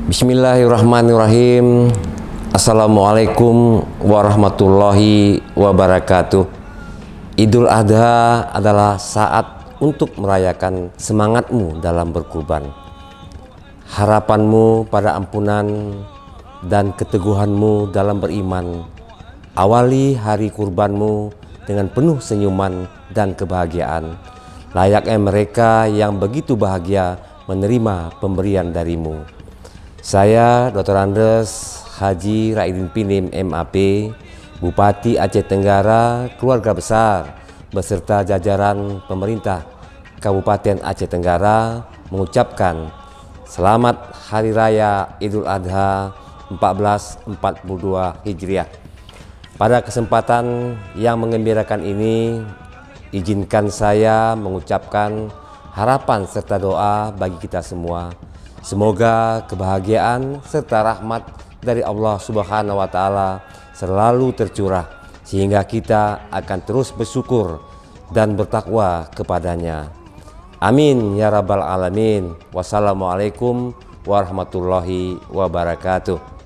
Bismillahirrahmanirrahim. Assalamualaikum warahmatullahi wabarakatuh. Idul Adha adalah saat untuk merayakan semangatmu dalam berkurban, harapanmu pada ampunan, dan keteguhanmu dalam beriman. Awali hari kurbanmu dengan penuh senyuman dan kebahagiaan, layaknya mereka yang begitu bahagia menerima pemberian darimu. Saya Dr. Andes Haji Raidin Pinim MAP, Bupati Aceh Tenggara, keluarga besar, beserta jajaran pemerintah Kabupaten Aceh Tenggara mengucapkan Selamat Hari Raya Idul Adha 1442 Hijriah. Pada kesempatan yang menggembirakan ini, izinkan saya mengucapkan harapan serta doa bagi kita semua. Semoga kebahagiaan serta rahmat dari Allah Subhanahu wa Ta'ala selalu tercurah, sehingga kita akan terus bersyukur dan bertakwa kepadanya. Amin ya rabbal alamin. Wassalamualaikum warahmatullahi wabarakatuh.